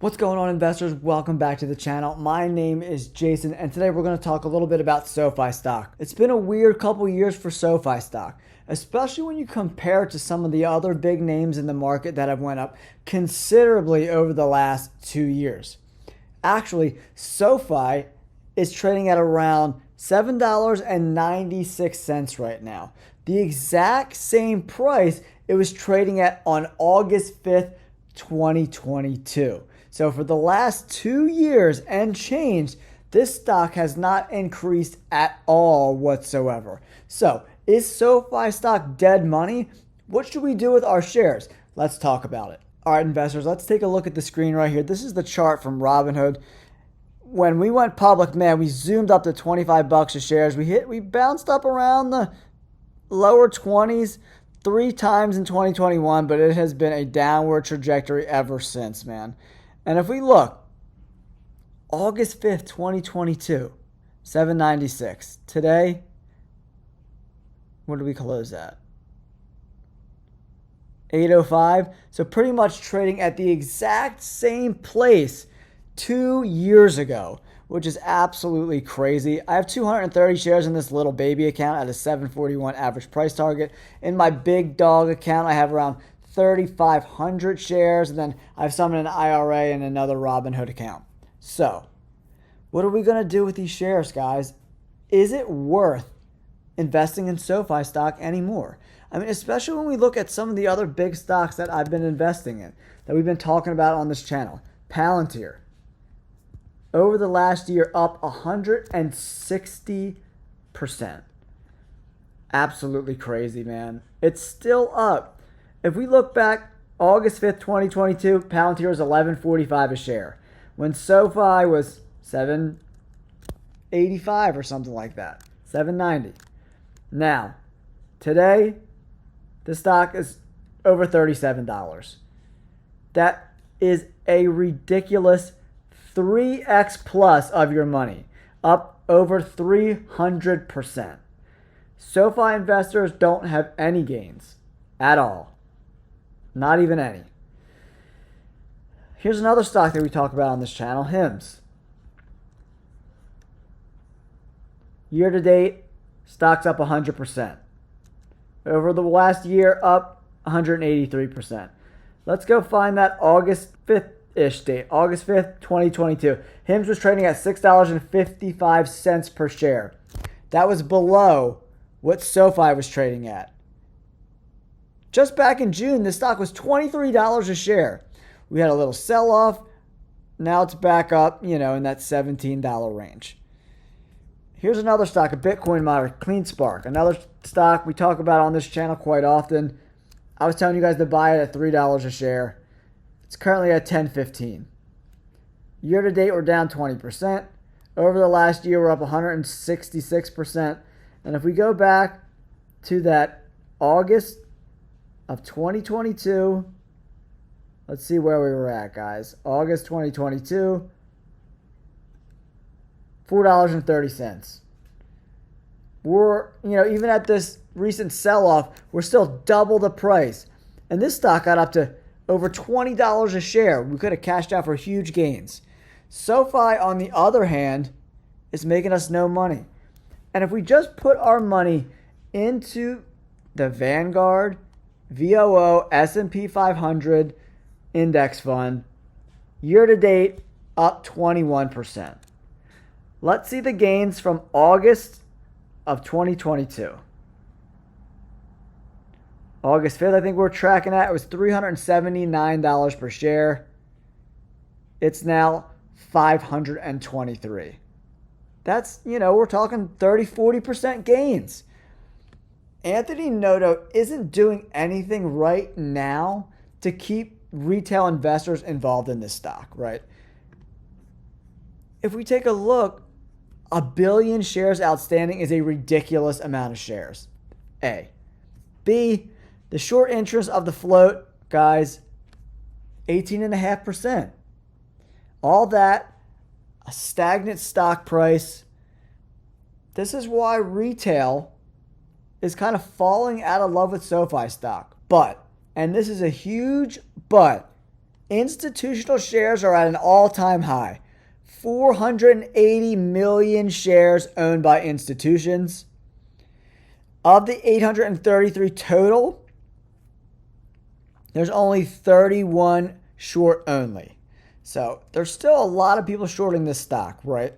What's going on, investors? Welcome back to the channel. My name is Jason, and today we're going to talk a little bit about SoFi stock. It's been a weird couple years for SoFi stock, especially when you compare it to some of the other big names in the market that have went up considerably over the last 2 years. Actually, SoFi is trading at around $7.96 right now. The exact same price it was trading at on August 5th, 2022. So for the last 2 years and change, this stock has not increased at all whatsoever. So is SoFi stock dead money? What should we do with our shares? Let's talk about it. All right, investors, let's take a look at the screen right here. This is the chart from Robinhood. When we went public, man, we zoomed up to 25 bucks a shares. We bounced up around the lower 20s 3 times in 2021, but it has been a downward trajectory ever since, man. And if we look, August 5th, 2022, 796. Today, what did we close at? 805. So pretty much trading at the exact same place 2 years ago, which is absolutely crazy. I have 230 shares in this little baby account at a 741 average price target. In my big dog account, I have around 3,500 shares, and then I have some in an IRA and another Robinhood account. So, what are we going to do with these shares, guys? Is it worth investing in SoFi stock anymore? I mean, especially when we look at some of the other big stocks that I've been investing in, that we've been talking about on this channel. Palantir, over the last year, up 160%. Absolutely crazy, man. It's still up. If we look back, August 5th, 2022, Palantir was $11.45 a share, when SoFi was $7.85 or something like that, $7.90. Now, today, the stock is over $37. That is a ridiculous 3x plus of your money, up over 300%. SoFi investors don't have any gains at all. Not even any. Here's another stock that we talk about on this channel, HIMS. Year to date, stock's up 100%. Over the last year, up 183%. Let's go find that August 5th-ish date. August 5th, 2022. HIMS was trading at $6.55 per share. That was below what SoFi was trading at. Just back in June, the stock was $23 a share. We had a little sell-off. Now it's back up, in that $17 range. Here's another stock, a Bitcoin miner, CleanSpark. Another stock we talk about on this channel quite often. I was telling you guys to buy it at $3 a share. It's currently at $10.15. Year to date, we're down 20%. Over the last year, we're up 166%. And if we go back to that August of 2022, let's see where we were at, guys. August 2022, $4.30. We're, even at this recent sell-off, we're still double the price. And this stock got up to over $20 a share. We could have cashed out for huge gains. SoFi, on the other hand, is making us no money. And if we just put our money into the Vanguard VOO S&P 500 index fund, year to date, up 21%. Let's see the gains from August of 2022. August 5th, I think we're tracking at, it was $379 per share. It's now $523. That's, we're talking 30-40% gains. Anthony Noto isn't doing anything right now to keep retail investors involved in this stock, right? If we take a look, 1 billion shares outstanding is a ridiculous amount of shares. A. B, the short interest of the float, guys, 18.5%. All that, a stagnant stock price. This is why retail is kind of falling out of love with SoFi stock. But, and this is a huge but, Institutional shares are at an all-time high. 480 million shares owned by institutions. Of the 833 total, there's only 31 short only. So there's still a lot of people shorting this stock, right?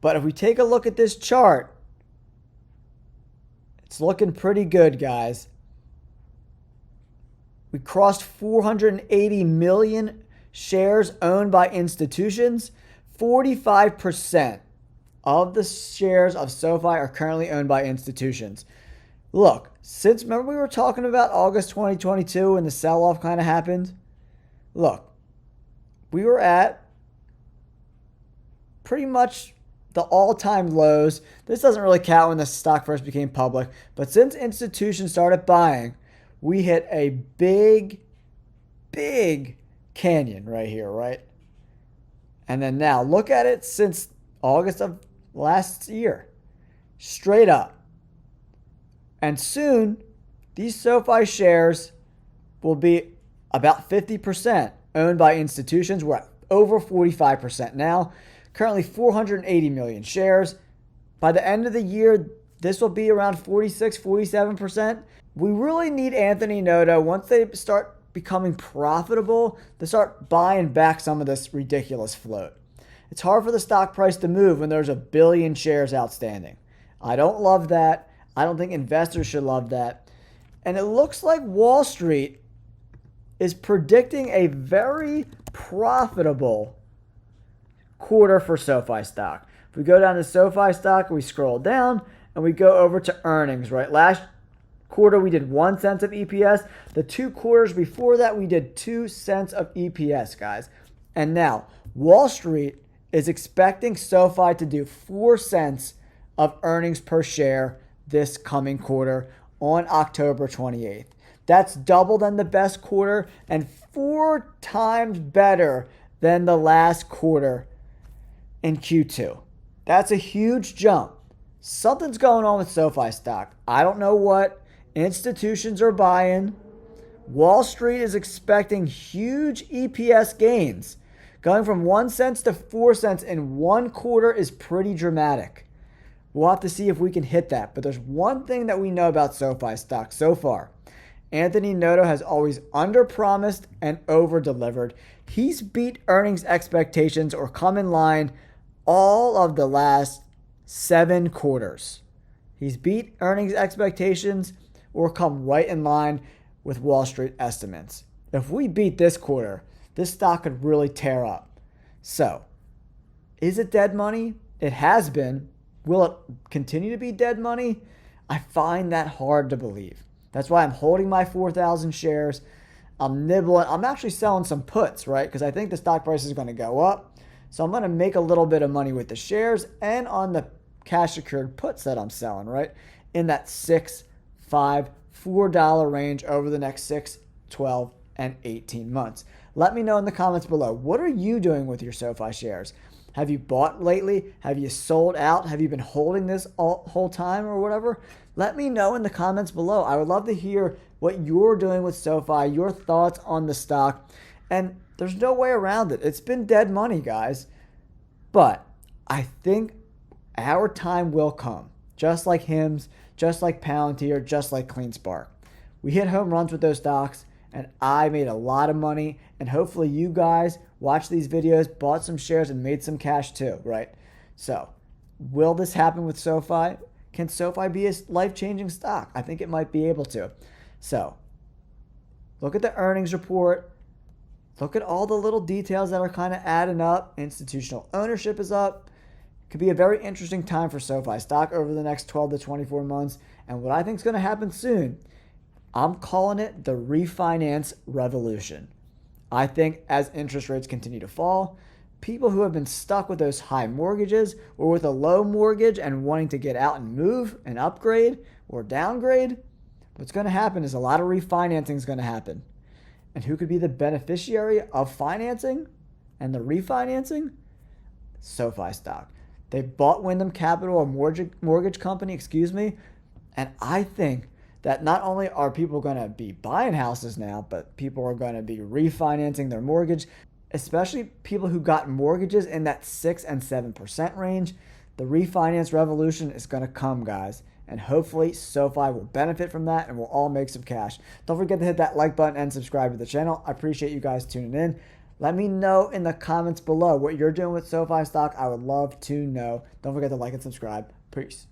But if we take a look at this chart, it's looking pretty good, guys. We crossed 480 million shares owned by institutions. 45% of the shares of SoFi are currently owned by institutions. Look, remember we were talking about August 2022 when the sell-off kind of happened? Look, we were at pretty much the all-time lows. This doesn't really count when the stock first became public, but since institutions started buying, we hit a big canyon right here, right? And then now look at it since August of last year, straight up. And soon, these SoFi shares will be about 50% owned by institutions. We're at over 45% now. Currently 480 million shares. By the end of the year, this will be around 46, 47%. We really need Anthony Noto, once they start becoming profitable, to start buying back some of this ridiculous float. It's hard for the stock price to move when there's 1 billion shares outstanding. I don't love that. I don't think investors should love that. And it looks like Wall Street is predicting a very profitable quarter for SoFi stock. If we go down to SoFi stock, we scroll down and we go over to earnings, right? Last quarter, we did 1 cent of EPS. The 2 quarters before that, we did 2 cents of EPS, guys. And now, Wall Street is expecting SoFi to do 4 cents of earnings per share this coming quarter on October 28th. That's double than the best quarter and 4 times better than the last quarter in Q2. That's a huge jump. Something's going on with SoFi stock. I don't know what. Institutions are buying. Wall Street is expecting huge EPS gains. Going from 1 cent to 4 cents in 1 quarter is pretty dramatic. We'll have to see if we can hit that. But there's one thing that we know about SoFi stock so far. Anthony Noto has always underpromised and over-delivered. He's beat earnings expectations or come in line all of the last 7 quarters. He's beat earnings expectations or come right in line with Wall Street estimates. If we beat this quarter, this stock could really tear up. So, is it dead money? It has been. Will it continue to be dead money? I find that hard to believe. That's why I'm holding my 4,000 shares. I'm nibbling. I'm actually selling some puts, right? Because I think the stock price is going to go up. So I'm going to make a little bit of money with the shares and on the cash secured puts that I'm selling, right? In that $6, $5, $4 range over the next 6, 12, and 18 months. Let me know in the comments below. What are you doing with your SoFi shares? Have you bought lately? Have you sold out? Have you been holding this whole time or whatever? Let me know in the comments below. I would love to hear what you're doing with SoFi, your thoughts on the stock. And there's no way around it. It's been dead money, guys. But I think our time will come. Just like Hims, just like Palantir, just like CleanSpark. We hit home runs with those stocks, and I made a lot of money. And hopefully you guys watched these videos, bought some shares, and made some cash too, right? So, will this happen with SoFi? Can SoFi be a life-changing stock? I think it might be able to. So, look at the earnings report. Look at all the little details that are kind of adding up. Institutional ownership is up. Could be a very interesting time for SoFi stock over the next 12 to 24 months. And what I think is going to happen soon, I'm calling it the refinance revolution. I think as interest rates continue to fall, people who have been stuck with those high mortgages or with a low mortgage and wanting to get out and move and upgrade or downgrade, what's going to happen is a lot of refinancing is going to happen. And who could be the beneficiary of financing and the refinancing? SoFi stock. They bought Wyndham Capital, a mortgage company, and I think that not only are people going to be buying houses now, but people are going to be refinancing their mortgage, especially people who got mortgages in that 6 and 7% range. The refinance revolution is going to come, guys. And hopefully SoFi will benefit from that and we'll all make some cash. Don't forget to hit that like button and subscribe to the channel. I appreciate you guys tuning in. Let me know in the comments below what you're doing with SoFi stock. I would love to know. Don't forget to like and subscribe. Peace.